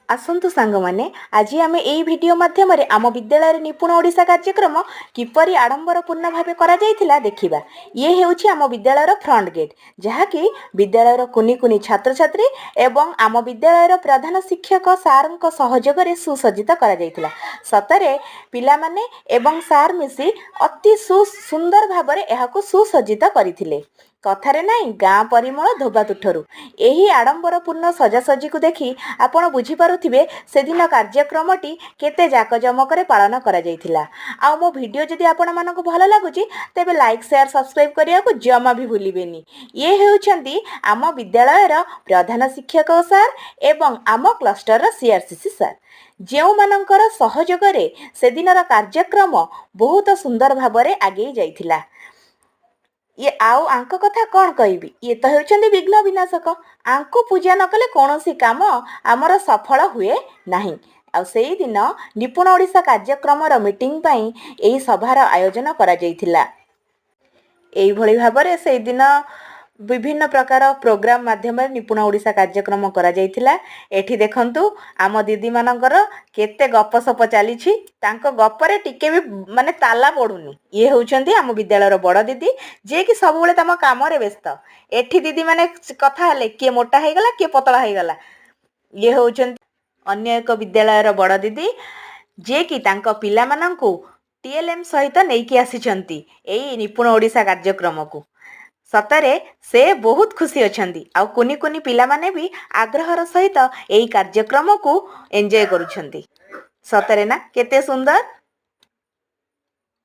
आसंतु सांग माने आज आम यही भिडियो माध्यम आम विद्यालय निपुण ओडिशा कार्यक्रम किपरि आडंबर पूर्ण भाव करा जायथिला देखिबा। ये हेउछि आम विद्यालय फ्रंट गेट जहाँकि विद्यालय कुनी कुनी छात्र छात्री एवं आम विद्यालय प्रधान शिक्षक सार सहयोग में सुसज्जित करा जायथिला। सतरे पिला माने एवं सार मिसी अति सुंदर भाव में यहाको सुसज्जित करथिले। कथारे नाई गाँ परिमल धोबा तुठरू यही आडंबरपूर्ण सजासजी को देखि आपण बुझी पारुथिबे सेदिन कार्यक्रमटी केते जाकजमकरे पालन करा जायथिला। आ मो वीडियो जदि आपण मानको भलो लागुची तेबे लाइक शेयर सब्सक्राइब करिया को जमा भी भूलिबेनी। ये हेउछंती आम विद्यालयर प्रधान शिक्षक सार एवं आम क्लस्टर सीआरसीसी सार जेउ मानकर सहयोगरे सेदिनर कार्यक्रम बहुत सुंदर भाबरे आगे जायथिला। ये आउ आंक कथा कौन कहबी ये तो होचंदी विघ्न विनाशक। आंको पूजा न कले कौनसी काम आमर सफल हुए नहीं। आ सेई दिन निपुण ओडिशा कार्यक्रम मीटिंग पई एही सभार आयोजन करा जायथिला। एही भली भाबरे सेई दिन विभिन्न प्रकार प्रोग्राम माध्यम निपुण ओडिशा कार्यक्रम करा जायथिला। एठी देखंतु आम दीदी मानकर केते गपसप चली गपरे टिके भी माने ताला पड़ुनी। ये होउछंती आम विद्यालय बड़ दीदी जे कि सब बेले तम काम रे व्यस्त। एठी दीदी माने कथा हले किए मोटा हे गला किए पतला हे गला। ये होउछंती अन्य एक विद्यालय बड़ दीदी जे कि तांको पिला मानंकु टीएलएम सहित नेकी आसीचंती एई निपुण ओडिशा कार्यक्रम को। सतरे से बहुत खुशी अछंती। आ कुनी कुनी पिला माने भी आग्रहर सहित एई कार्यक्रम को एंजॉय करूछंती। सतरे ना केते सुंदर।